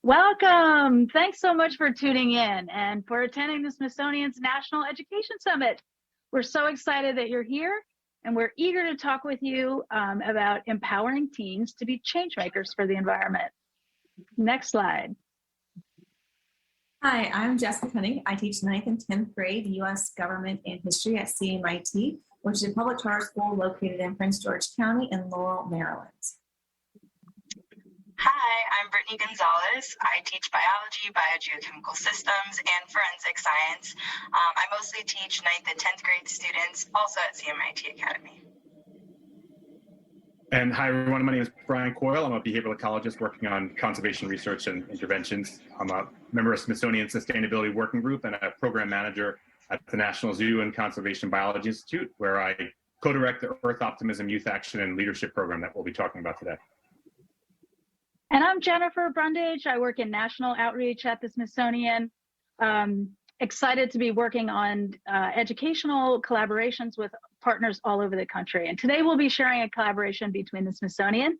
Welcome. Thanks so much for tuning in and for attending the Smithsonian's National Education Summit. We're so excited that you're here, and we're eager to talk with you about empowering teens to be change makers for the environment. Next slide. Hi, I'm Jessica Cunning. I teach 9th and 10th grade U.S. Government and History at CMIT, which is a public charter school located in Prince George County in Laurel, Maryland. Hi, I'm Brittany Gonzalez. I teach biology, biogeochemical systems, and forensic science. I mostly teach 9th and 10th grade students, also at CMIT Academy. And hi, everyone. My name is Brian Coyle. I'm a behavioral ecologist working on conservation research and interventions. I'm a member of Smithsonian Sustainability Working Group and a program manager at the National Zoo and Conservation Biology Institute, where I co-direct the Earth Optimism Youth Action and Leadership Program that we'll be talking about today. And I'm Jennifer Brundage. I work in national outreach at the Smithsonian. Excited to be working on educational collaborations with partners all over the country. And today we'll be sharing a collaboration between the Smithsonian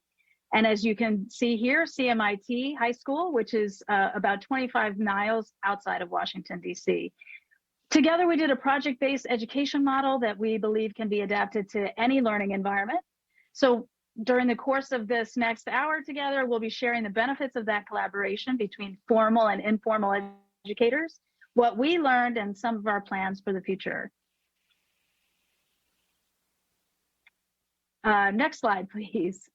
and, as you can see here, CMIT High School, which is about 25 miles outside of Washington, D.C. Together, we did a project-based education model that we believe can be adapted to any learning environment. So during the course of this next hour together, we'll be sharing the benefits of that collaboration between formal and informal educators, what we learned, and some of our plans for the future. Next slide, please.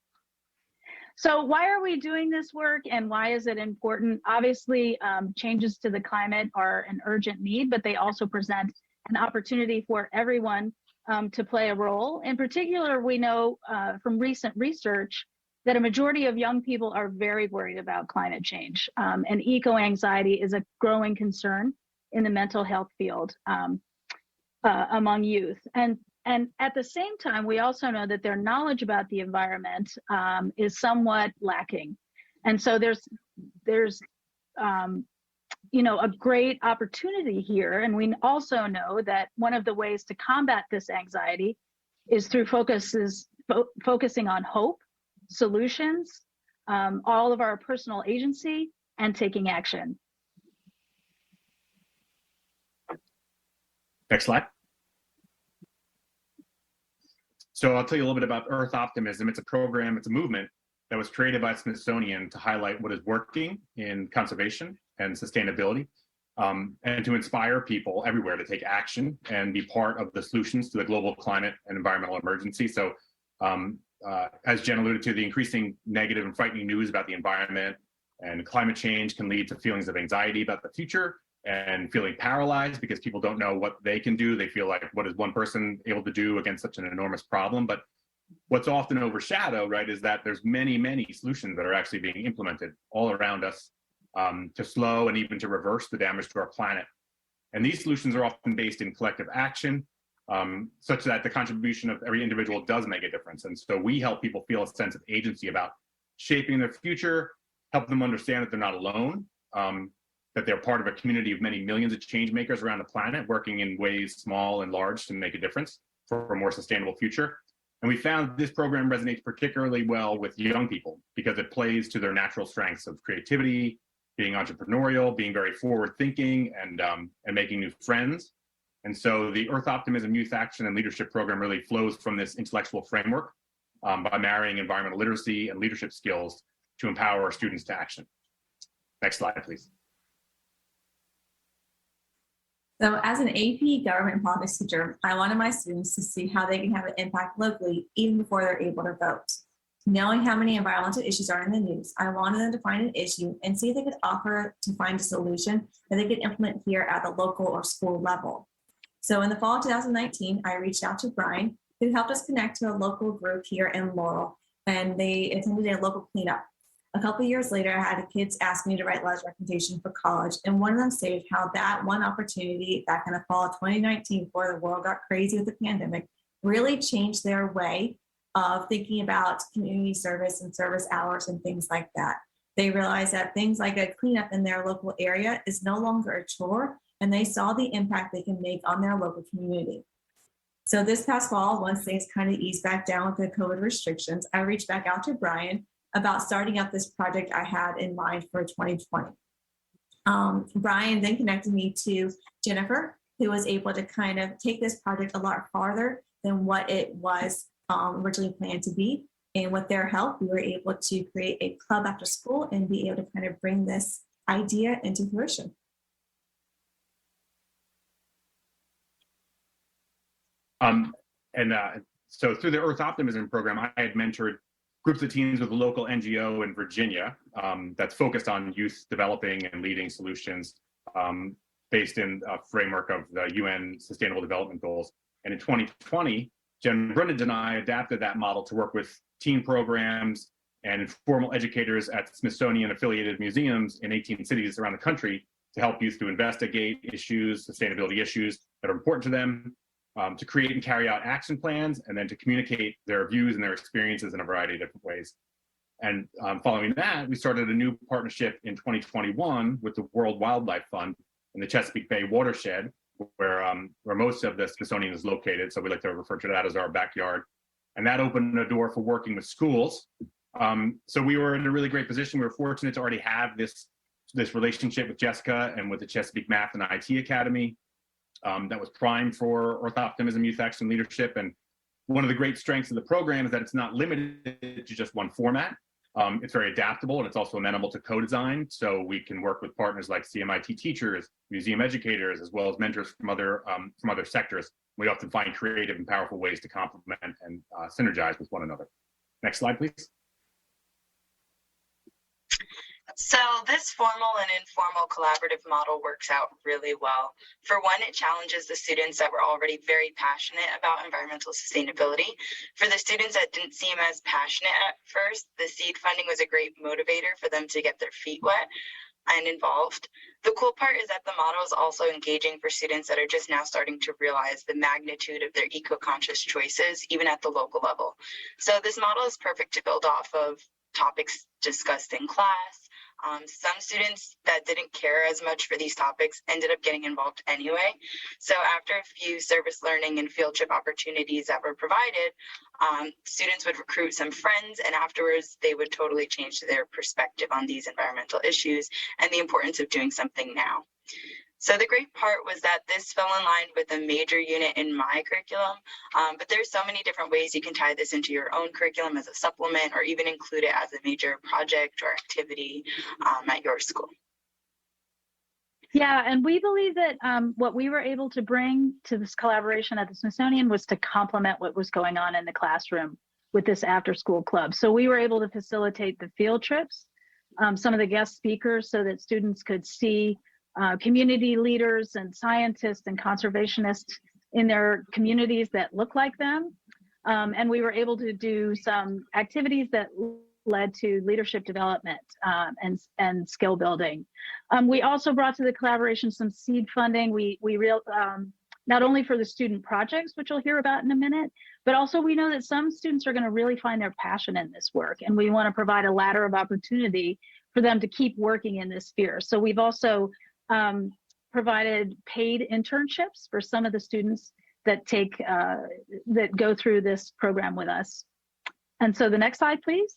So why are we doing this work and why is it important? Obviously, changes to the climate are an urgent need, but they also present an opportunity for everyone to play a role. In particular, we know from recent research that a majority of young people are very worried about climate change, and eco-anxiety is a growing concern in the mental health field among youth. And at the same time, we also know that their knowledge about the environment is somewhat lacking. And so there's a great opportunity here. And we also know that one of the ways to combat this anxiety is through focusing on hope, solutions, all of our personal agency, and taking action. Next slide. So I'll tell you a little bit about Earth Optimism. It's a program, it's a movement that was created by Smithsonian to highlight what is working in conservation and sustainability, and to inspire people everywhere to take action and be part of the solutions to the global climate and environmental emergency. So as Jen alluded to, the increasing negative and frightening news about the environment and climate change can lead to feelings of anxiety about the future and feeling paralyzed because people don't know what they can do. They feel like, what is one person able to do against such an enormous problem? But what's often overshadowed, right, is that there's many, many solutions that are actually being implemented all around us to slow and even to reverse the damage to our planet. And these solutions are often based in collective action, such that the contribution of every individual does make a difference. And so we help people feel a sense of agency about shaping their future, help them understand that they're not alone, that they're part of a community of many millions of change makers around the planet, working in ways small and large to make a difference for a more sustainable future. And we found this program resonates particularly well with young people because it plays to their natural strengths of creativity, being entrepreneurial, being very forward-thinking, and making new friends. And so the Earth Optimism Youth Action and Leadership Program really flows from this intellectual framework by marrying environmental literacy and leadership skills to empower our students to action. Next slide, please. So as an AP government and politics teacher, I wanted my students to see how they can have an impact locally even before they're able to vote. Knowing how many environmental issues are in the news, I wanted them to find an issue and see if they could offer to find a solution that they could implement here at the local or school level. So in the fall of 2019, I reached out to Brian, who helped us connect to a local group here in Laurel, and they attended a local cleanup. A couple of years later, I had the kids ask me to write letters of recommendation for college, and one of them stated how that one opportunity back in the fall of 2019, before the world got crazy with the pandemic, really changed their way of thinking about community service and service hours and things like that. They realized that things like a cleanup in their local area is no longer a chore, and they saw the impact they can make on their local community. So this past fall, once things kind of eased back down with the COVID restrictions, I reached back out to Brian about starting up this project I had in mind for 2020. Brian then connected me to Jennifer, who was able to kind of take this project a lot farther than what it was originally planned to be. And with their help, we were able to create a club after school and be able to kind of bring this idea into fruition. So through the Earth Optimism program, I had mentored groups of teens with a local NGO in Virginia that's focused on youth developing and leading solutions based in a framework of the UN Sustainable Development Goals. And in 2020, Jen Brundage and I adapted that model to work with teen programs and informal educators at Smithsonian Affiliated museums in 18 cities around the country to help youth to investigate issues, sustainability issues that are important to them, to create and carry out action plans, and then to communicate their views and their experiences in a variety of different ways. And following that, we started a new partnership in 2021 with the World Wildlife Fund in the Chesapeake Bay watershed, where most of the Smithsonian is located. So we like to refer to that as our backyard. And that opened a door for working with schools. So we were in a really great position. We were fortunate to already have this relationship with Jessica and with the Chesapeake Math and IT Academy. That was primed for Earth Optimism, Youth Action Leadership. And one of the great strengths of the program is that it's not limited to just one format. It's very adaptable, and it's also amenable to co-design. So we can work with partners like CMIT teachers, museum educators, as well as mentors from other sectors. We often find creative and powerful ways to complement and synergize with one another. Next slide, please. So this formal and informal collaborative model works out really well. For one, it challenges the students that were already very passionate about environmental sustainability. For the students that didn't seem as passionate at first, the seed funding was a great motivator for them to get their feet wet and involved. The cool part is that the model is also engaging for students that are just now starting to realize the magnitude of their eco-conscious choices, even at the local level. So this model is perfect to build off of topics discussed in class. Some students that didn't care as much for these topics ended up getting involved anyway. So after a few service learning and field trip opportunities that were provided, students would recruit some friends, and afterwards they would totally change their perspective on these environmental issues and the importance of doing something now. So the great part was that this fell in line with a major unit in my curriculum, but there's so many different ways you can tie this into your own curriculum as a supplement, or even include it as a major project or activity at your school. Yeah, and we believe that what we were able to bring to this collaboration at the Smithsonian was to complement what was going on in the classroom with this after-school club. So we were able to facilitate the field trips, some of the guest speakers, so that students could see community leaders and scientists and conservationists in their communities that look like them. And we were able to do some activities that led to leadership development and skill building. We also brought to the collaboration some seed funding. We not only for the student projects, which you'll hear about in a minute, but also we know that some students are going to really find their passion in this work, and we want to provide a ladder of opportunity for them to keep working in this sphere. So we've also provided paid internships for some of the students that that go through this program with us. And so the next slide, please.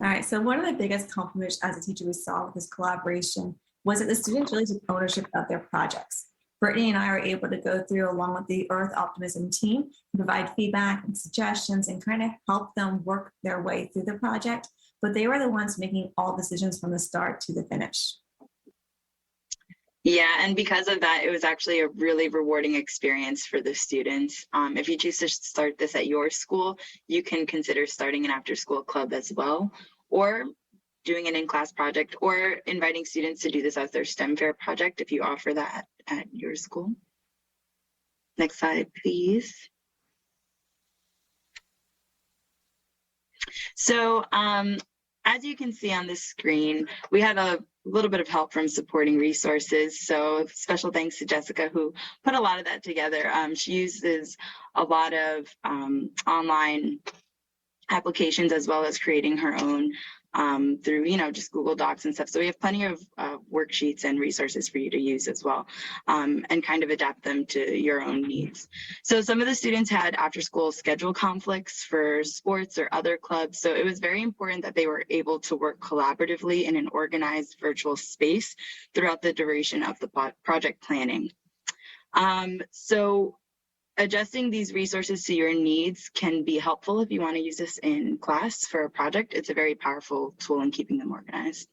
All right, so one of the biggest compliments as a teacher we saw with this collaboration was that the students really took ownership of their projects. Brittany and I were able to go through along with the Earth Optimism team and provide feedback and suggestions and kind of help them work their way through the project, but they were the ones making all decisions from the start to the finish. Yeah, and because of that, it was actually a really rewarding experience for the students. If you choose to start this at your school, you can consider starting an after-school club as well, or doing an in-class project, or inviting students to do this as their STEM fair project if you offer that at your school. Next slide, please. So as you can see on the screen, we had a little bit of help from supporting resources. So special thanks to Jessica, who put a lot of that together. She uses a lot of online applications, as well as creating her own through, just Google Docs and stuff. So we have plenty of worksheets and resources for you to use as well, and kind of adapt them to your own needs. So some of the students had after school schedule conflicts for sports or other clubs. So it was very important that they were able to work collaboratively in an organized virtual space throughout the duration of the project planning. So adjusting these resources to your needs can be helpful if you want to use this in class for a project. It's a very powerful tool in keeping them organized.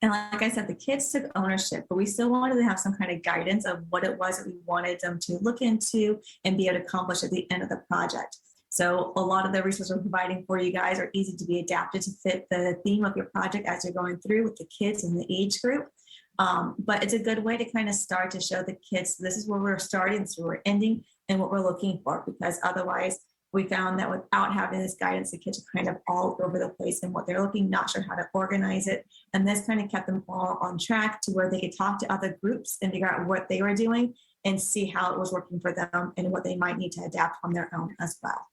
And like I said, the kids took ownership, but we still wanted to have some kind of guidance of what it was that we wanted them to look into and be able to accomplish at the end of the project. So a lot of the resources we're providing for you guys are easy to be adapted to fit the theme of your project as you're going through with the kids in the age group. But it's a good way to kind of start to show the kids, this is where we're starting, this is where we're ending, and what we're looking for, because otherwise we found that without having this guidance, the kids are kind of all over the place in what they're looking, not sure how to organize it. And this kind of kept them all on track to where they could talk to other groups and figure out what they were doing and see how it was working for them and what they might need to adapt on their own as well.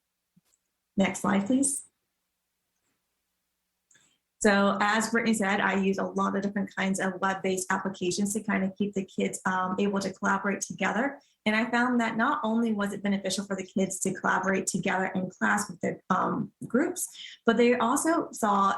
Next slide, please. So as Brittany said, I use a lot of different kinds of web-based applications to kind of keep the kids able to collaborate together. And I found that not only was it beneficial for the kids to collaborate together in class with their groups, but they also saw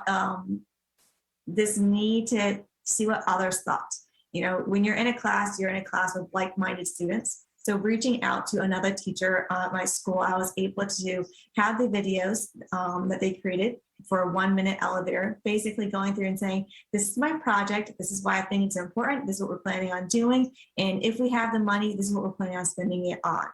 this need to see what others thought. You know, when you're in a class, you're in a class with like-minded students. So reaching out to another teacher at my school, I was able to have the videos that they created for a 1-minute elevator, basically going through and saying, this is my project, this is why I think it's important, this is what we're planning on doing, and if we have the money, this is what we're planning on spending it on.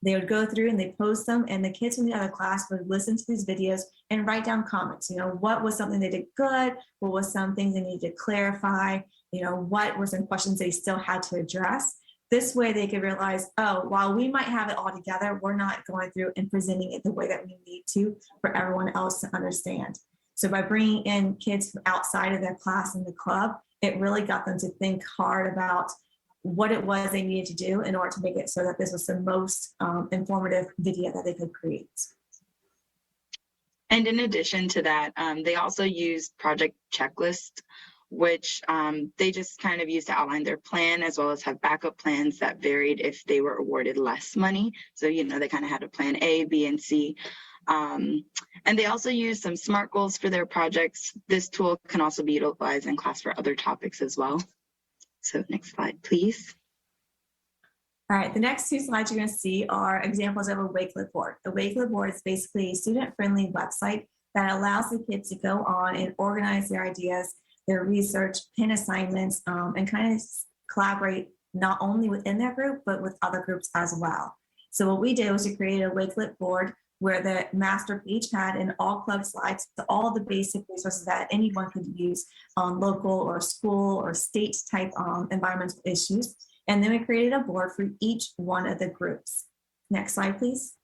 They would go through and they post them, and the kids from the other class would listen to these videos and write down comments. You know, what was something they did good? What was some things they needed to clarify? You know, what were some questions they still had to address? This way they could realize, oh, while we might have it all together, we're not going through and presenting it the way that we need to for everyone else to understand. So by bringing in kids from outside of their class in the club, it really got them to think hard about what it was they needed to do in order to make it so that this was the most informative video that they could create. And in addition to that, they also use project checklists, which they just kind of use to outline their plan, as well as have backup plans that varied if they were awarded less money. So, you know, they kind of had a plan A, B, and C. And they also use some SMART goals for their projects. This tool can also be utilized in class for other topics as well. So next slide, please. All right, the next 2 slides you're going to see are examples of a Wakelet board. A Wakelet board is basically a student-friendly website that allows the kids to go on and organize their ideas, their research, pin assignments, and kind of collaborate not only within their group, but with other groups as well. So what we did was to create a Wakelet board where the master page had in all club slides all the basic resources that anyone could use on local or school or state type environmental issues. And then we created a board for each one of the groups. Next slide, please.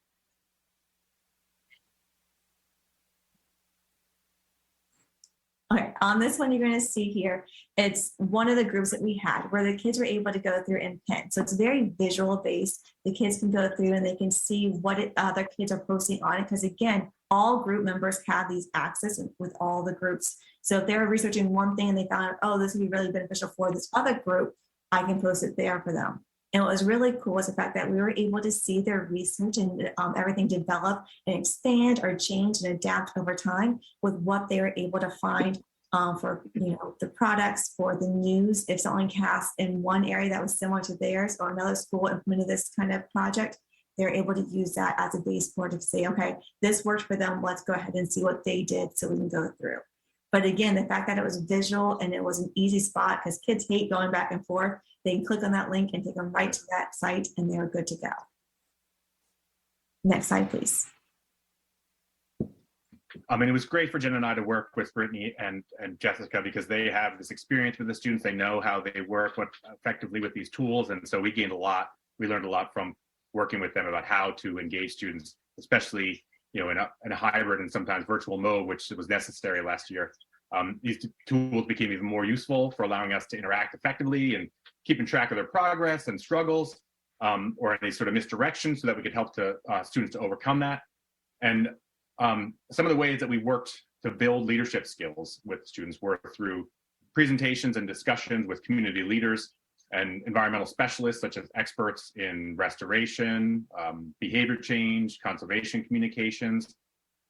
Okay, on this one, you're going to see here, it's one of the groups that we had where the kids were able to go through and pin. So it's very visual based. The kids can go through and they can see what other kids are posting on it. Because again, all group members have these access with all the groups. So if they were researching one thing and they found, oh, this would be really beneficial for this other group, I can post it there for them. And what was really cool was the fact that we were able to see their research and everything develop and expand or change and adapt over time with what they were able to find for the products, for the news. If someone cast in one area that was similar to theirs or another school implemented this kind of project, they're able to use that as a base board to say, okay, this worked for them. Let's go ahead and see what they did so we can go through. But again, the fact that it was visual and it was an easy spot, because kids hate going back and forth, they can click on that link and take them right to that site and they're good to go. Next slide, please. I mean, it was great for Jen and I to work with Brittany and Jessica because they have this experience with the students. They know how they work effectively with these tools. And so we gained a lot. We learned a lot from working with them about how to engage students, especially in a hybrid and sometimes virtual mode, which was necessary last year. These tools became even more useful for allowing us to interact effectively and keeping track of their progress and struggles or any sort of misdirection so that we could help students to overcome that. And Some of the ways that we worked to build leadership skills with students were through presentations and discussions with community leaders and environmental specialists, such as experts in restoration, behavior change, conservation communications.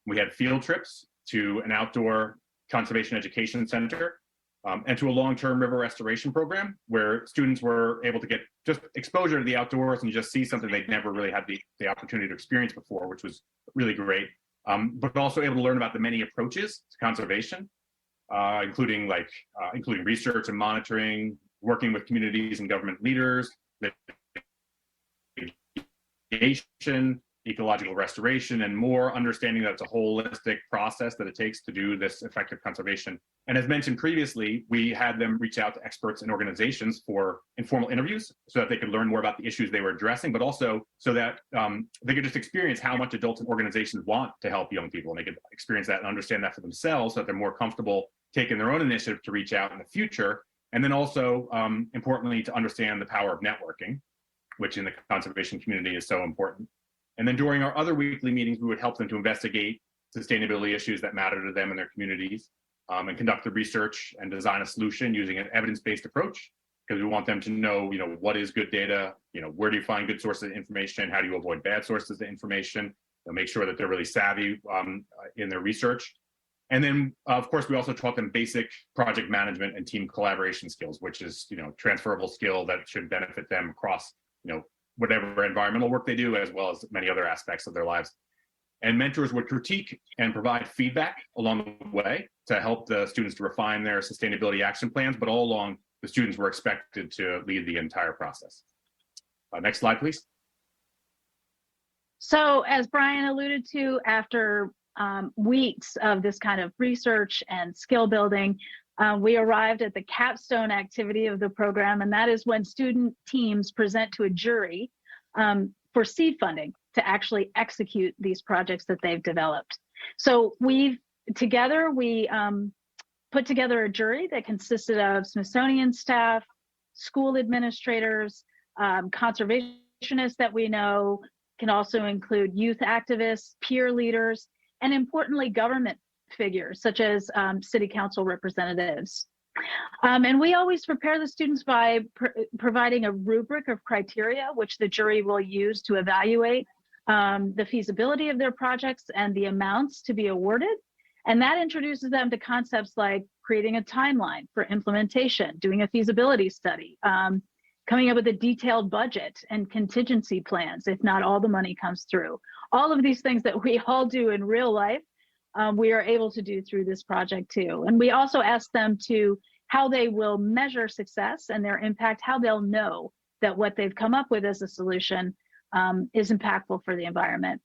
We had field trips to an outdoor conservation education center and to a long-term river restoration program where students were able to get just exposure to the outdoors and just see something they'd never really had the opportunity to experience before, which was really great. But also able to learn about the many approaches to conservation, including research and monitoring, working with communities and government leaders, mitigation, ecological restoration, and more, understanding that it's a holistic process that it takes to do this effective conservation. And as mentioned previously, we had them reach out to experts and organizations for informal interviews so that they could learn more about the issues they were addressing, but also so that they could just experience how much adults and organizations want to help young people, and they could experience that and understand that for themselves so that they're more comfortable taking their own initiative to reach out in the future. And then also, importantly, to understand the power of networking, which in the conservation community is so important. And then during our other weekly meetings, we would help them to investigate sustainability issues that matter to them and their communities, and conduct the research and design a solution using an evidence-based approach, because we want them to know, what is good data, where do you find good sources of information, how do you avoid bad sources of information, make sure that they're really savvy in their research. And then, of course, we also taught them basic project management and team collaboration skills, which is, transferable skill that should benefit them across, whatever environmental work they do, as well as many other aspects of their lives. And mentors would critique and provide feedback along the way to help the students to refine their sustainability action plans, but all along, the students were expected to lead the entire process. Next slide, please. So as Brian alluded to, after weeks of this kind of research and skill building, we arrived at the capstone activity of the program, and that is when student teams present to a jury for seed funding to actually execute these projects that they've developed. So we put together a jury that consisted of Smithsonian staff, school administrators, conservationists that we know, can also include youth activists, peer leaders, and importantly, government figures such as city council representatives. And we always prepare the students by providing a rubric of criteria, which the jury will use to evaluate the feasibility of their projects and the amounts to be awarded. And that introduces them to concepts like creating a timeline for implementation, doing a feasibility study, coming up with a detailed budget and contingency plans if not all the money comes through. All of these things that we all do in real life, we are able to do through this project too. And we also ask them to how they will measure success and their impact, how they'll know that what they've come up with as a solution is impactful for the environment.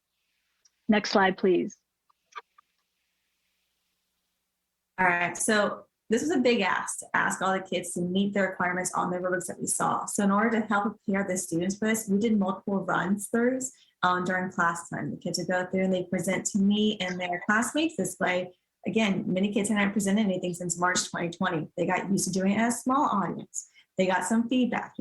Next slide, please. All right, so this was a big ask to ask all the kids to meet the requirements on the rubrics that we saw. So in order to help prepare the students for this, we did multiple runs-throughs during class time. The kids would go through and they present to me and their classmates this way. Again, many kids hadn't presented anything since March 2020. They got used to doing it as a small audience. They got some feedback,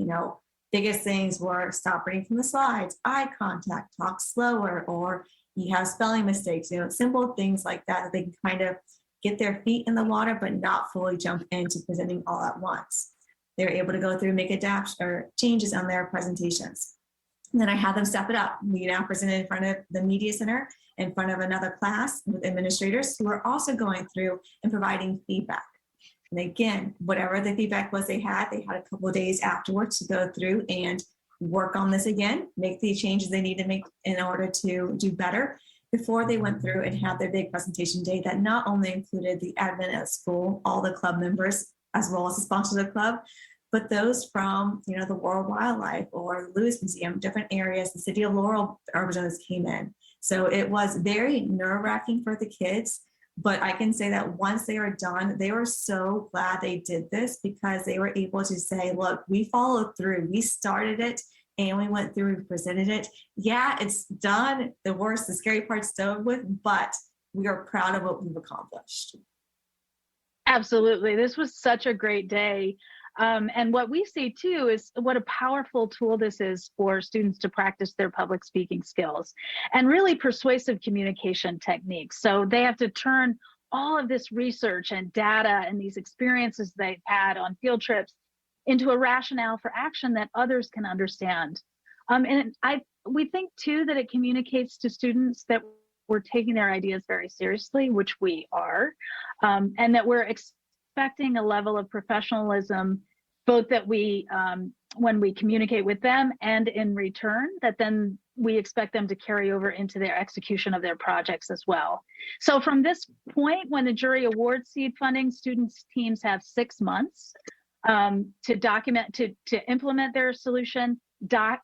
biggest things were stop reading from the slides, eye contact, talk slower, or you have spelling mistakes, simple things like that, that they can kind of get their feet in the water, but not fully jump into presenting all at once. They're able to go through and make adaptations or changes on their presentations. And then I had them step it up. We now presented in front of the media center, in front of another class with administrators who are also going through and providing feedback. And again, whatever the feedback was they had a couple of days afterwards to go through and work on this again, make the changes they need to make in order to do better before they went through and had their big presentation day that not only included the admin at school, all the club members, as well as the sponsors of the club, but those from, the World Wildlife or Lewis Museum, different areas, the city of Laurel representatives came in. So it was very nerve-wracking for the kids, but I can say that once they were done, they were so glad they did this because they were able to say, look, we followed through, we started it, and we went through and presented it. Yeah, it's done. The scary part's done with, but we are proud of what we've accomplished. Absolutely. This was such a great day. And what we see too is what a powerful tool this is for students to practice their public speaking skills and really persuasive communication techniques. So they have to turn all of this research and data and these experiences they've had on field trips into a rationale for action that others can understand. And we think too that it communicates to students that we're taking their ideas very seriously, which we are, and that we're expecting a level of professionalism, both that we, when we communicate with them and in return, that then we expect them to carry over into their execution of their projects as well. So from this point, when the jury awards seed funding, students' teams have 6 months to document, to implement their solution,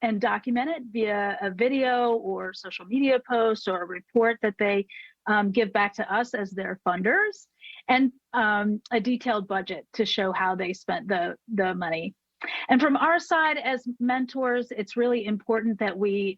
and document it via a video or social media post or a report that they give back to us as their funders, and a detailed budget to show how they spent the money. And from our side as mentors, it's really important that we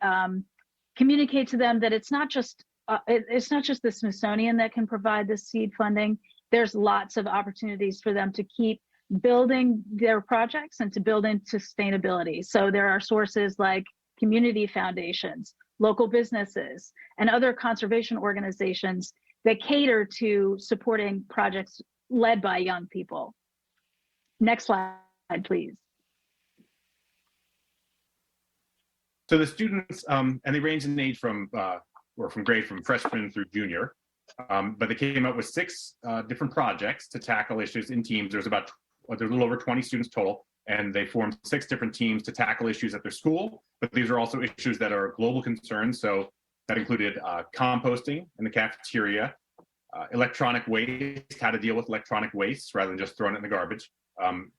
communicate to them that it's not just the Smithsonian that can provide this seed funding. There's lots of opportunities for them to keep building their projects and to build in sustainability. So there are sources like community foundations, local businesses, and other conservation organizations that cater to supporting projects led by young people. Next slide, please. So the students, and they range in age from grade from freshman through junior, but they came up with 6 different projects to tackle issues in teams. There's a little over 20 students total, and they formed 6 different teams to tackle issues at their school. But these are also issues that are global concerns. So that included composting in the cafeteria, electronic waste, how to deal with electronic waste rather than just throwing it in the garbage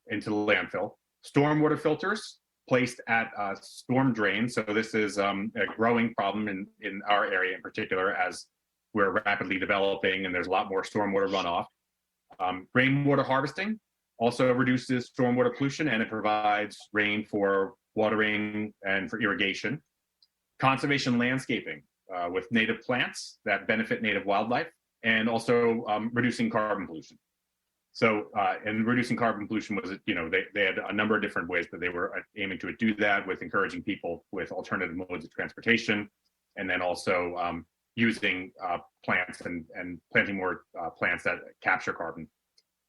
into the landfill, stormwater filters placed at storm drains. So this is a growing problem in our area in particular, as we're rapidly developing and there's a lot more stormwater runoff. Rainwater harvesting also reduces stormwater pollution, and it provides rain for watering and for irrigation. Conservation landscaping with native plants that benefit native wildlife, and also reducing carbon pollution. So, and reducing carbon pollution was, they had a number of different ways that they were aiming to do that, with encouraging people with alternative modes of transportation, and then also using plants and planting more plants that capture carbon.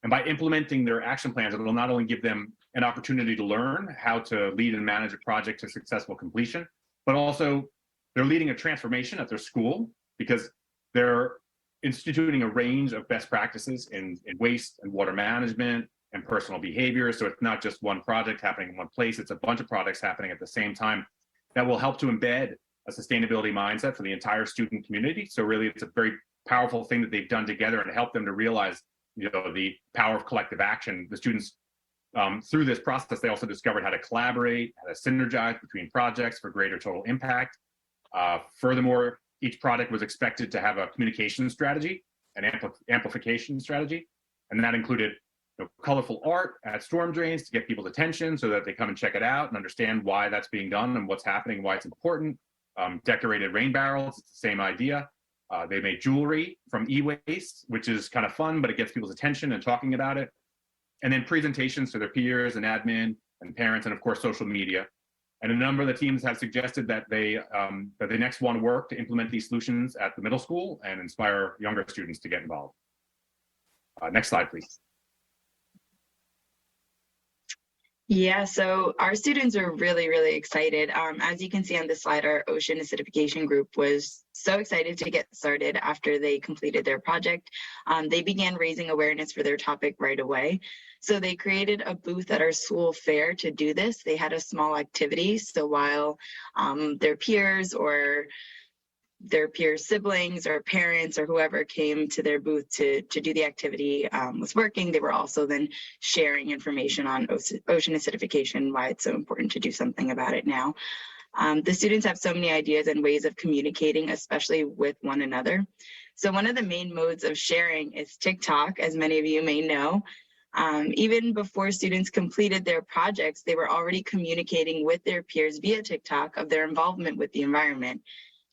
And by implementing their action plans, it will not only give them an opportunity to learn how to lead and manage a project to successful completion, but also they're leading a transformation at their school, because they're instituting a range of best practices in waste and water management and personal behavior. So it's not just one project happening in one place, it's a bunch of projects happening at the same time that will help to embed a sustainability mindset for the entire student community. So really, it's a very powerful thing that they've done together, and help them to realize the power of collective action. The students, through this process, they also discovered how to collaborate, how to synergize between projects for greater total impact. Furthermore, each project was expected to have a communication strategy, an amplification strategy, and that included colorful art at storm drains to get people's attention so that they come and check it out and understand why that's being done and what's happening, why it's important. Decorated rain barrels, it's the same idea. They made jewelry from e-waste, which is kind of fun, but it gets people's attention and talking about it. And then presentations to their peers and admin and parents, and of course, social media. And a number of the teams have suggested that they next want to work to implement these solutions at the middle school and inspire younger students to get involved. Next slide, please. Yeah, so our students are really, really excited. As you can see on this slide, our ocean acidification group was so excited to get started after they completed their project. They began raising awareness for their topic right away. So they created a booth at our school fair to do this. They had a small activity. So while their peers or their peers' siblings or parents or whoever came to their booth to do the activity was working, they were also then sharing information on ocean acidification, why it's so important to do something about it now. The students have so many ideas and ways of communicating, especially with one another. So one of the main modes of sharing is TikTok, as many of you may know. Even before students completed their projects, they were already communicating with their peers via TikTok of their involvement with the environment.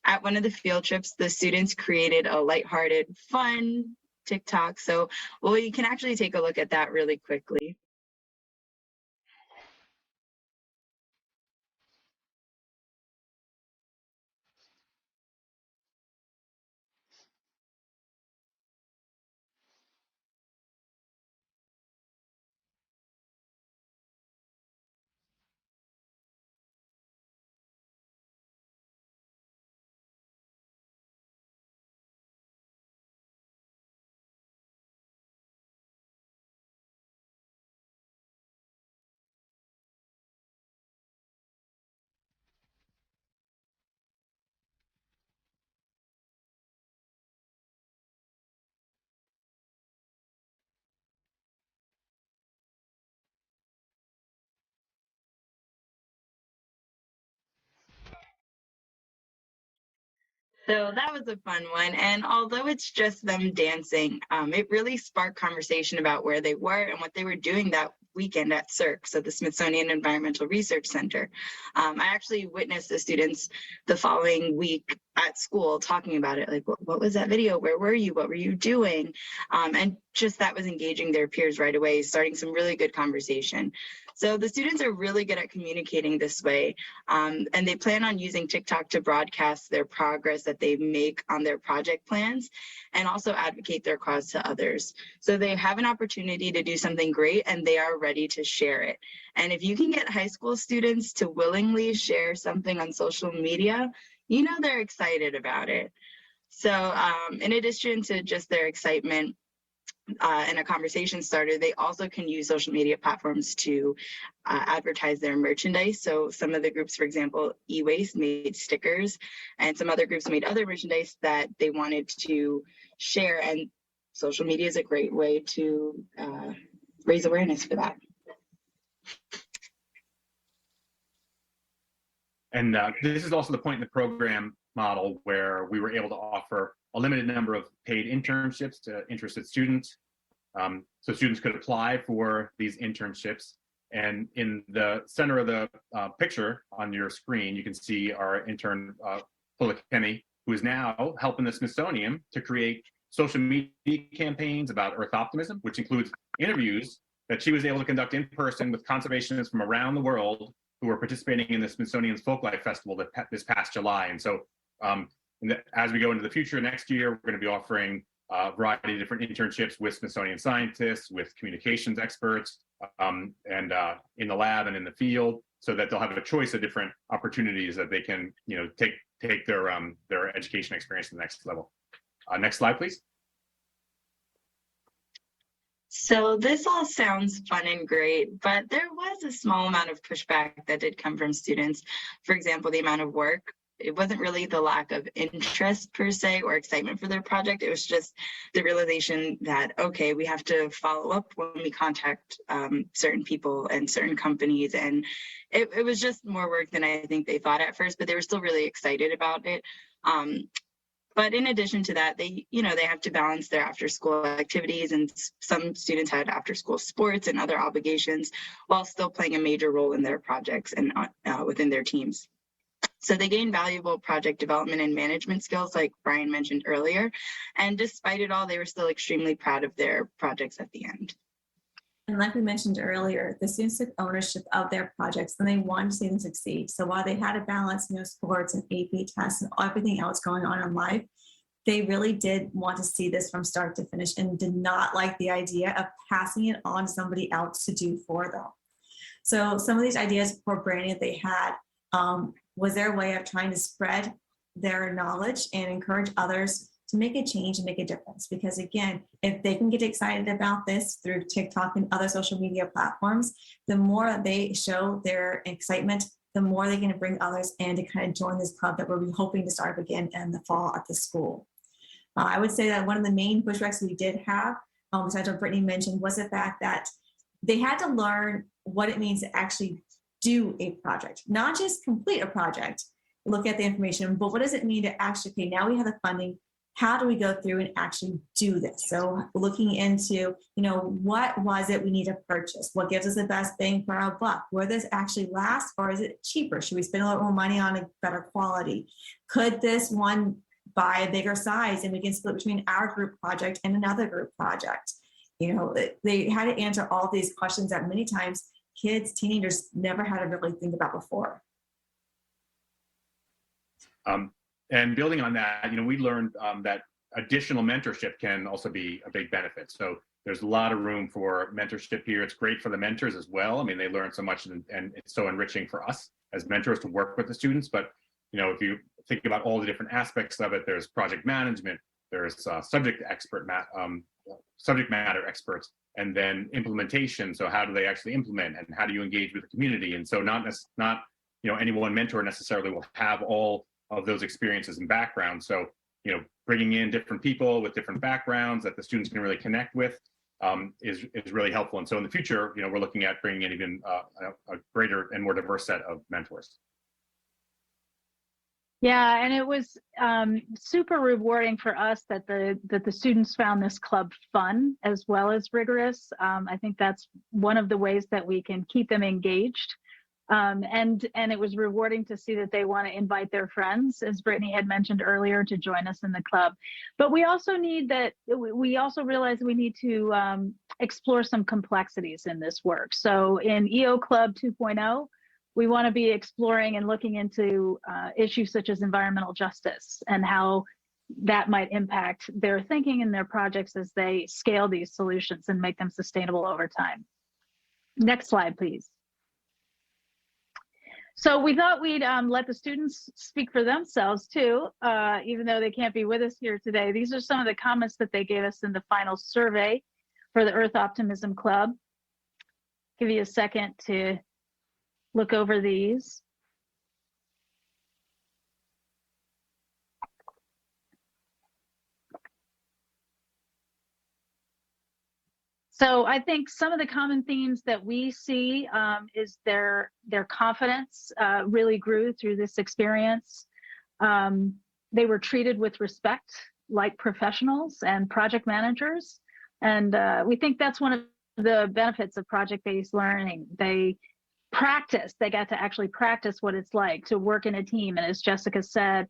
At one of the field trips, the students created a lighthearted, fun TikTok. So, well, you can actually take a look at that really quickly. So that was a fun one. And although it's just them dancing, it really sparked conversation about where they were and what they were doing that weekend at CERC, so the Smithsonian Environmental Research Center. I actually witnessed the students the following week at school talking about it, like, what was that video? Where were you? What were you doing? And just that was engaging their peers right away, starting some really good conversation. So the students are really good at communicating this way, and they plan on using TikTok to broadcast their progress that they make on their project plans and also advocate their cause to others. So they have an opportunity to do something great and they are ready to share it. And if you can get high school students to willingly share something on social media, you know they're excited about it. So in addition to just their excitement, and a conversation starter, they also can use social media platforms to advertise their merchandise. So some of the groups, for example, e-waste made stickers, and some other groups made other merchandise that they wanted to share. And social media is a great way to raise awareness for that. And this is also the point in the program model where we were able to offer a limited number of paid internships to interested students. So students could apply for these internships. And in the center of the picture on your screen, you can see our intern, Kenny, who is now helping the Smithsonian to create social media campaigns about Earth optimism, which includes interviews that she was able to conduct in person with conservationists from around the world who were participating in the Smithsonian's Folklife Festival this past July. And so as we go into the future next year, we're going to be offering a variety of different internships with Smithsonian scientists, with communications experts, and in the lab and in the field, so that they'll have a choice of different opportunities that they can, take their education experience to the next level. Next slide, please. So this all sounds fun and great, but there was a small amount of pushback that did come from students. For example, the amount of work. It wasn't really the lack of interest per se or excitement for their project. It was just the realization that, okay, we have to follow up when we contact certain people and certain companies. And it was just more work than I think they thought at first, but they were still really excited about it. But in addition to that, they have to balance their after school activities, and some students had after school sports and other obligations while still playing a major role in their projects and within their teams. So they gained valuable project development and management skills, like Brian mentioned earlier. And despite it all, they were still extremely proud of their projects at the end. And like we mentioned earlier, the students took ownership of their projects and they wanted to see them succeed. So while they had to balance, sports and AP tests and everything else going on in life, they really did want to see this from start to finish and did not like the idea of passing it on to somebody else to do for them. So some of these ideas for branding that they had was their way of trying to spread their knowledge and encourage others to make a change and make a difference. Because again, if they can get excited about this through TikTok and other social media platforms, the more they show their excitement, the more they can bring others in to kind of join this club that we're hoping to start up again in the fall at the school. I would say that one of the main pushbacks we did have, besides what Brittany mentioned, was the fact that they had to learn what it means to actually do a project, not just complete a project, look at the information, but what does it mean to actually, okay, now we have the funding, how do we go through and actually do this? So looking into, what was it we need to purchase? What gives us the best bang for our buck? Will this actually last, or is it cheaper? Should we spend a little more money on a better quality? Could this one buy a bigger size and we can split between our group project and another group project? They had to answer all these questions that many times kids, teenagers never had to really think about before. And building on that, we learned that additional mentorship can also be a big benefit. So there's a lot of room for mentorship here. It's great for the mentors as well. I mean, they learn so much, and it's so enriching for us as mentors to work with the students. But, if you think about all the different aspects of it, there's project management, there's subject matter experts, and then implementation. So how do they actually implement, and how do you engage with the community? And so not any one mentor necessarily will have all of those experiences and backgrounds. So, bringing in different people with different backgrounds that the students can really connect with is really helpful. And so in the future, we're looking at bringing in even a greater and more diverse set of mentors. Yeah, and it was super rewarding for us that the students found this club fun as well as rigorous. I think that's one of the ways that we can keep them engaged. And it was rewarding to see that they want to invite their friends, as Brittany had mentioned earlier, to join us in the club. But we also realize we need to explore some complexities in this work. So in EO Club 2.0, we want to be exploring and looking into issues such as environmental justice and how that might impact their thinking and their projects as they scale these solutions and make them sustainable over time. Next slide, please. So we thought we'd let the students speak for themselves too, even though they can't be with us here today. These are some of the comments that they gave us in the final survey for the Earth Optimism Club. Give you a second to look over these. So I think some of the common themes that we see is their confidence really grew through this experience. They were treated with respect like professionals and project managers. And we think that's one of the benefits of project-based learning. They got to actually practice what it's like to work in a team. And as Jessica said,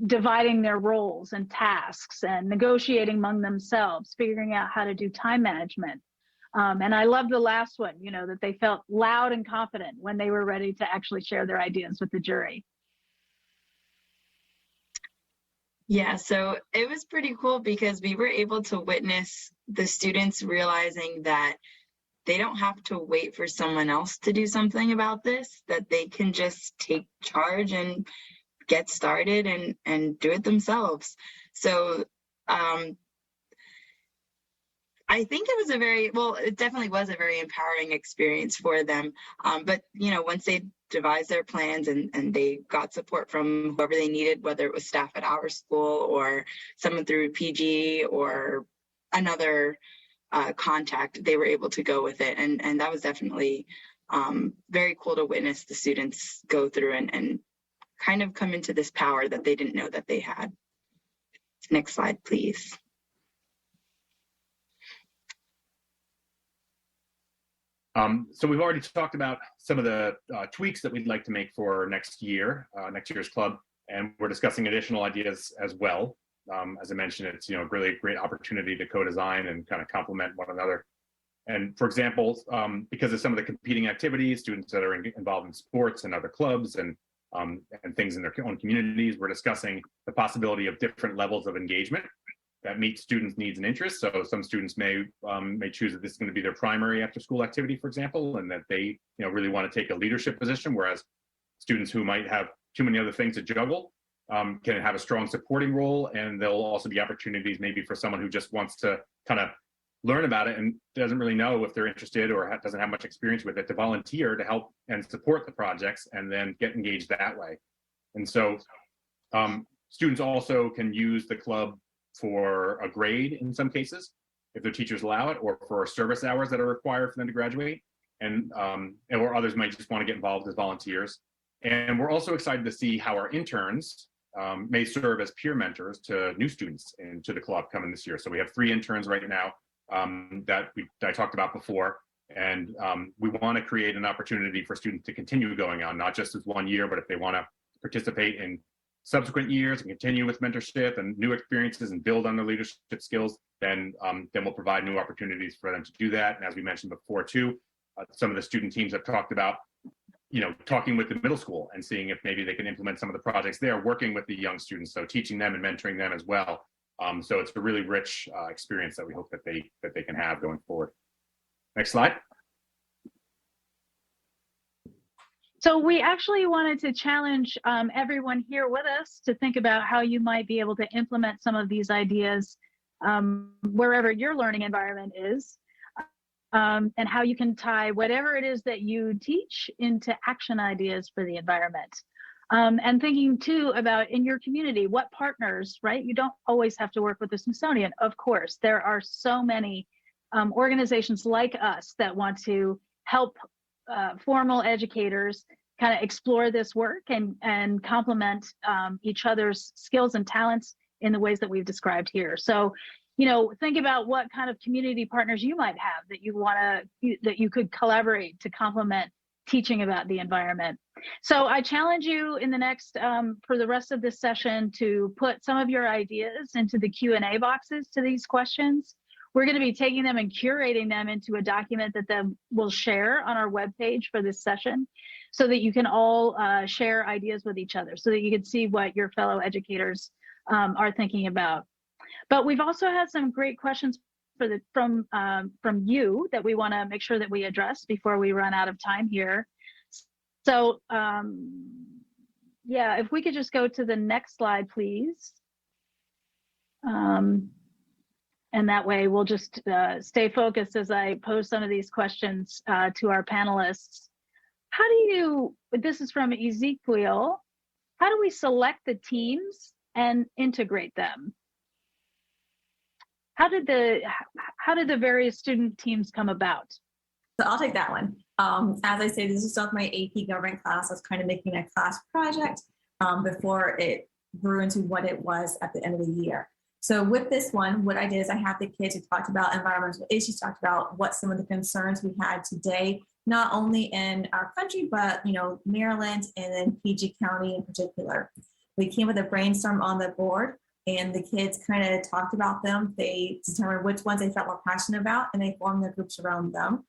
dividing their roles and tasks and negotiating among themselves, figuring out how to do time management. And I love the last one, that they felt loud and confident when they were ready to actually share their ideas with the jury. Yeah, so it was pretty cool because we were able to witness the students realizing that they don't have to wait for someone else to do something about this, that they can just take charge and get started and do it themselves. So I think it definitely was a very empowering experience for them. But once they devised their plans and they got support from whoever they needed, whether it was staff at our school or someone through PG or another contact, they were able to go with it. And that was definitely very cool to witness the students go through and kind of come into this power that they didn't know that they had. Next slide, please. So we've already talked about some of the tweaks that we'd like to make for next year's club, and we're discussing additional ideas as well. As I mentioned, it's really a great opportunity to co-design and kind of complement one another. And for example, because of some of the competing activities, students that are involved in sports and other clubs and things in their own communities, we're discussing the possibility of different levels of engagement that meet students' needs and interests. So some students may choose that this is going to be their primary after-school activity, for example, and that they really want to take a leadership position, whereas students who might have too many other things to juggle can have a strong supporting role. And there'll also be opportunities maybe for someone who just wants to kind of learn about it and doesn't really know if they're interested or doesn't have much experience with it, to volunteer to help and support the projects and then get engaged that way. And so students also can use the club for a grade in some cases, if their teachers allow it, or for service hours that are required for them to graduate, and or others might just want to get involved as volunteers. And we're also excited to see how our interns may serve as peer mentors to new students into the club coming this year. So we have 3 interns right now that I talked about before, and we want to create an opportunity for students to continue going on, not just as 1 year, but if they want to participate in subsequent years and continue with mentorship and new experiences and build on their leadership skills, then we'll provide new opportunities for them to do that. And as we mentioned before too, some of the student teams have talked about, talking with the middle school and seeing if maybe they can implement some of the projects there, working with the young students, so teaching them and mentoring them as well. So it's a really rich experience that we hope that they can have going forward. Next slide. So we actually wanted to challenge everyone here with us to think about how you might be able to implement some of these ideas wherever your learning environment is, and how you can tie whatever it is that you teach into action ideas for the environment. And thinking too about in your community, what partners, right? You don't always have to work with the Smithsonian, of course. There are so many organizations like us that want to help formal educators kind of explore this work and complement each other's skills and talents in the ways that we've described here. So, think about what kind of community partners you might have that you could collaborate to complement teaching about the environment. So I challenge you in the next, for the rest of this session, to put some of your ideas into the Q&A boxes to these questions. We're going to be taking them and curating them into a document that we'll share on our webpage for this session, so that you can all share ideas with each other, so that you can see what your fellow educators are thinking about. But we've also had some great questions from you that we want to make sure that we address before we run out of time here. So yeah, if we could just go to the next slide, please. And that way we'll just stay focused as I pose some of these questions to our panelists. This is from Ezekiel, how do we select the teams and integrate them? How did the various student teams come about? So I'll take that one. As I say, this is still my AP government class. I was kind of making a class project before it grew into what it was at the end of the year. So with this one, what I did is I had the kids who talked about environmental issues, talked about what some of the concerns we had today, not only in our country, but Maryland and then PG County in particular. We came with a brainstorm on the board, and the kids kind of talked about them. They determined which ones they felt more passionate about, and they formed their groups around them.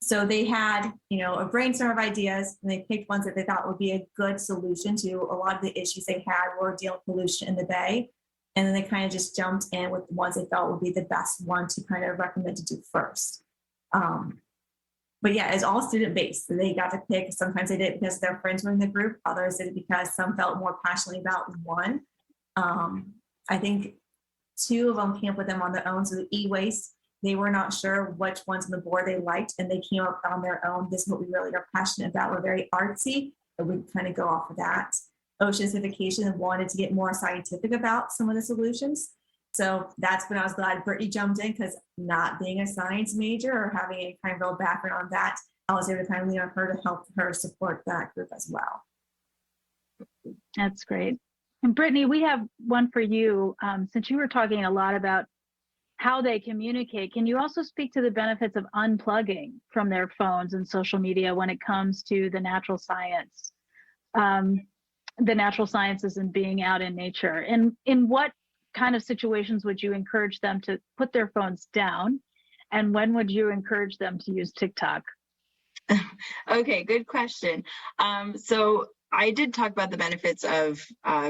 So they had, a brainstorm of ideas, and they picked ones that they thought would be a good solution to a lot of the issues they had were dealing with pollution in the bay. And then they kind of just jumped in with the ones they felt would be the best one to kind of recommend to do first. But yeah, it's all student-based. So they got to pick. Sometimes they did it because their friends were in the group. Others did it because some felt more passionately about one. I think 2 of them came up with them on their own. So the e-waste, they were not sure which ones on the board they liked, and they came up on their own. This is what we really are passionate about. We're very artsy, and we kind of go off of that. Oceanification wanted to get more scientific about some of the solutions. So that's when I was glad Brittany jumped in, because not being a science major or having a kind of real background on that, I was able to kind of lean on her to help her support that group as well. That's great. And Brittany, we have one for you. Since you were talking a lot about how they communicate, can you also speak to the benefits of unplugging from their phones and social media when it comes to the natural sciences and being out in nature? And in what kind of situations would you encourage them to put their phones down? And when would you encourage them to use TikTok? Okay, good question. So I did talk about the benefits of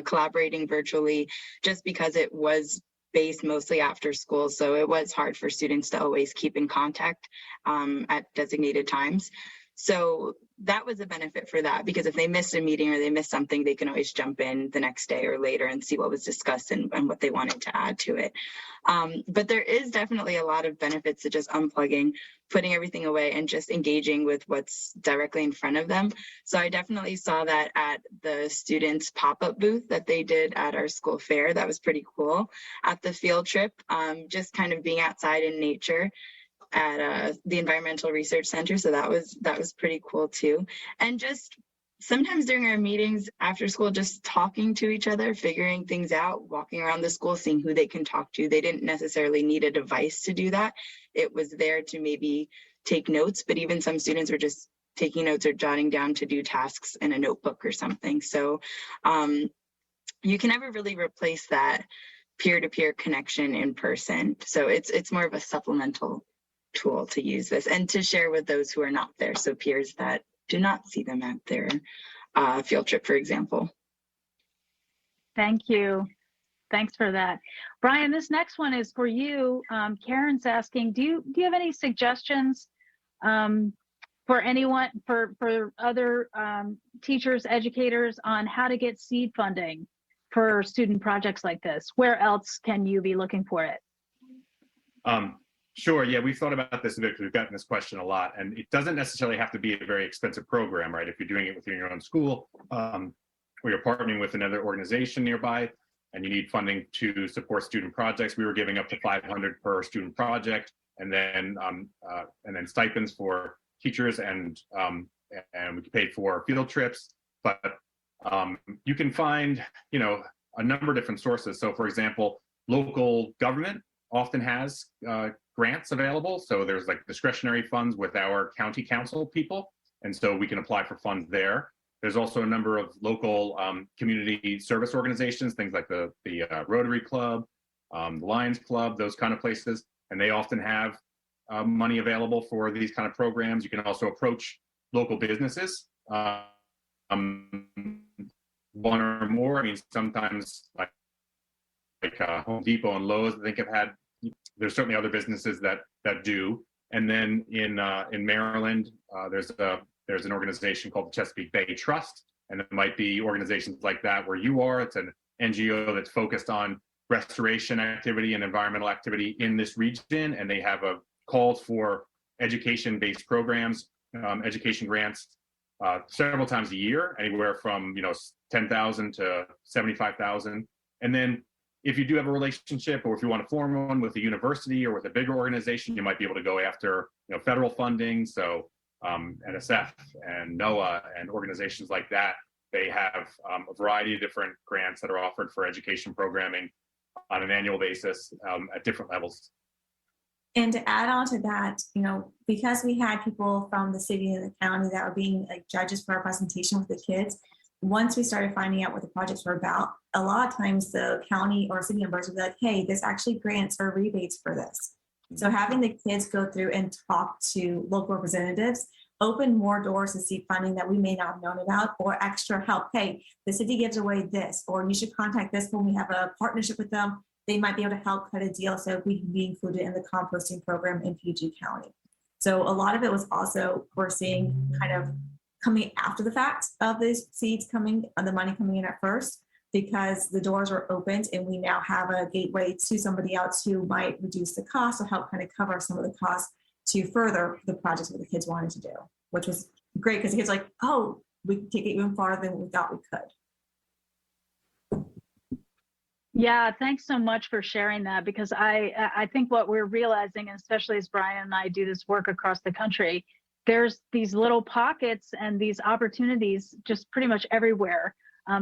collaborating virtually, just because it was based mostly after school. So it was hard for students to always keep in contact at designated times. So that was a benefit for that, because if they missed a meeting or they missed something, they can always jump in the next day or later and see what was discussed and what they wanted to add to it. But there is definitely a lot of benefits to just unplugging, putting everything away, and just engaging with what's directly in front of them. So I definitely saw that at the students' pop-up booth that they did at our school fair. That was pretty cool. At the field trip, just kind of being outside in nature at the Environmental Research Center. So that was pretty cool too. And just sometimes during our meetings after school, just talking to each other, figuring things out, walking around the school, seeing who they can talk to. They didn't necessarily need a device to do that. It was there to maybe take notes, but even some students were just taking notes or jotting down to do tasks in a notebook or something. So you can never really replace that peer-to-peer connection in person. So it's more of a supplemental tool to use this and to share with those who are not there. So peers that do not see them at their field trip, for example. Thank you. Thanks for that. Brian, this next one is for you. Karen's asking, do you have any suggestions for anyone, for other teachers, educators, on how to get seed funding for student projects like this? Where else can you be looking for it? Sure. Yeah, we've thought about this a bit because we've gotten this question a lot, and it doesn't necessarily have to be a very expensive program, right? If you're doing it within your own school, or you're partnering with another organization nearby, and you need funding to support student projects, we were giving up to $500 per student project, and then stipends for teachers and and we can pay for field trips. But you can find, a number of different sources. So, for example, local government often has grants available. So there's like discretionary funds with our county council people, and so we can apply for funds there. There's also a number of local community service organizations, things like the Rotary Club, the Lions Club, those kind of places, and they often have money available for these kind of programs. You can also approach local businesses, one or more. I mean, sometimes like Home Depot and Lowe's, I think have had. There's certainly other businesses that do. And then in Maryland, there's an organization called the Chesapeake Bay Trust, and it might be organizations like that where you are. It's an NGO that's focused on restoration activity and environmental activity in this region, and they have calls for education-based programs, education grants, several times a year, anywhere from $10,000 to $75,000. And then if you do have a relationship, or if you want to form one with a university or with a bigger organization, you might be able to go after federal funding. So NSF and NOAA and organizations like that, they have a variety of different grants that are offered for education programming on an annual basis at different levels. And to add on to that, because we had people from the city and the county that were being like judges for our presentation with the kids, once we started finding out what the projects were about, a lot of times the county or city members would be like, hey, there's actually grants or rebates for this. So having the kids go through and talk to local representatives opened more doors to see funding that we may not have known about, or extra help. Hey, the city gives away this, or you should contact this when we have a partnership with them. They might be able to help cut a deal so we can be included in the composting program in PG County. So a lot of it was also, we're seeing kind of coming after the fact of these seeds coming, the money coming in at first, because the doors were opened and we now have a gateway to somebody else who might reduce the cost or help kind of cover some of the costs to further the projects that the kids wanted to do, which was great because the kids were like, oh, we can take it even farther than we thought we could. Yeah, thanks so much for sharing that, because I think what we're realizing, especially as Brian and I do this work across the country, there's these little pockets and these opportunities just pretty much everywhere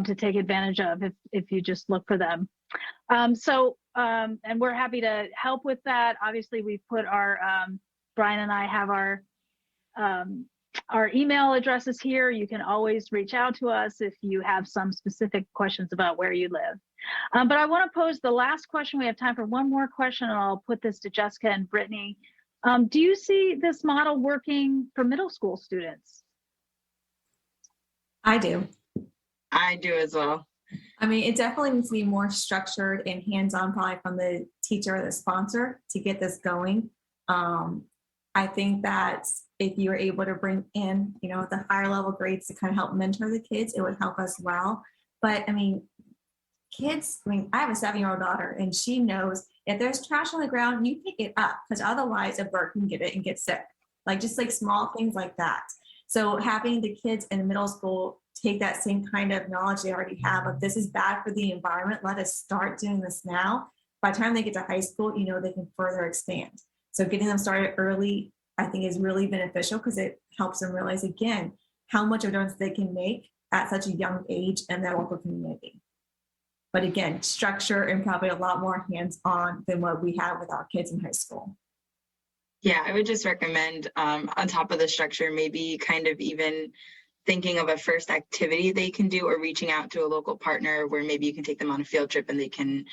to take advantage of if you just look for them. And we're happy to help with that. Obviously, we've put Brian and I have our email addresses here. You can always reach out to us if you have some specific questions about where you live. But I want to pose the last question. We have time for one more question, and I'll put this to Jessica and Brittany. Do you see this model working for middle school students? I do. I do as well. I mean, it definitely needs to be more structured and hands-on, probably from the teacher or the sponsor to get this going. I think that if you were able to bring in, the higher level grades to kind of help mentor the kids, it would help us well. But I mean, I have a 7-year-old daughter, and she knows if there's trash on the ground, you pick it up, because otherwise a bird can get it and get sick. Just small things like that. So having the kids in middle school take that same kind of knowledge they already have of this is bad for the environment, let us start doing this now. By the time they get to high school, they can further expand. So getting them started early, I think, is really beneficial, because it helps them realize, again, how much of a difference they can make at such a young age in their local community. But again, structure and probably a lot more hands-on than what we have with our kids in high school. Yeah, I would just recommend on top of the structure, maybe kind of even thinking of a first activity they can do, or reaching out to a local partner where maybe you can take them on a field trip and they can,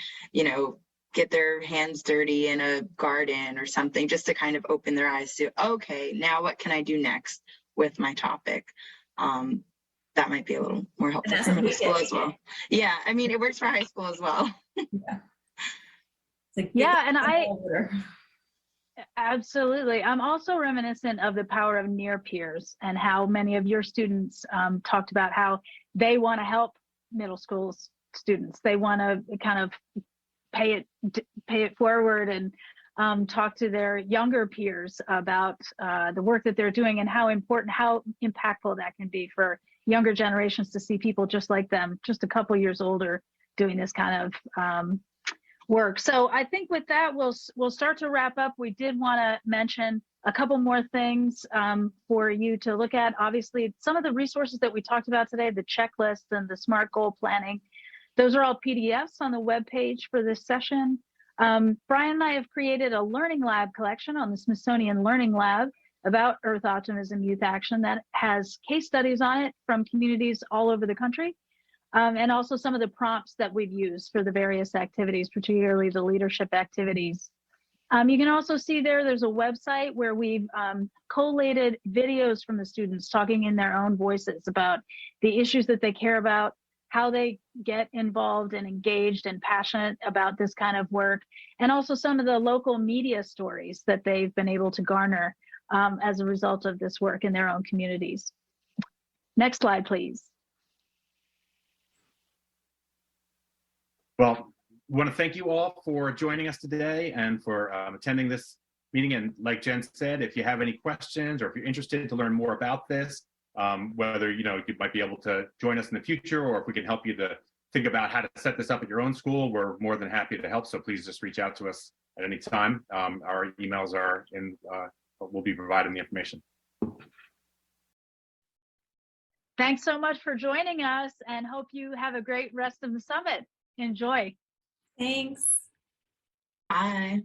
get their hands dirty in a garden or something, just to kind of open their eyes to, okay, now what can I do next with my topic? That might be a little more helpful for middle school as well. Yeah, I mean, it works for high school as well. Absolutely. I'm also reminiscent of the power of near peers, and how many of your students talked about how they want to help middle school students. They want to kind of pay it forward and talk to their younger peers about the work that they're doing, and how impactful that can be for younger generations to see people just like them, just a couple years older, doing this kind of work. So I think with that, we'll start to wrap up. We did want to mention a couple more things for you to look at. Obviously, some of the resources that we talked about today, the checklist and the SMART goal planning, those are all PDFs on the webpage for this session. Brian and I have created a Learning Lab collection on the Smithsonian Learning Lab about Earth Optimism Youth Action that has case studies on it from communities all over the country, and also some of the prompts that we've used for the various activities, particularly the leadership activities. You can also see there's a website where we've collated videos from the students talking in their own voices about the issues that they care about, how they get involved and engaged and passionate about this kind of work, and also some of the local media stories that they've been able to garner as a result of this work in their own communities. Next slide, please. Well, we want to thank you all for joining us today and for attending this meeting. And like Jen said, if you have any questions or if you're interested to learn more about this, whether you might be able to join us in the future, or if we can help you to think about how to set this up at your own school, we're more than happy to help. So please just reach out to us at any time. Our emails are in, we'll be providing the information. Thanks so much for joining us, and hope you have a great rest of the summit. Enjoy. Thanks. Bye.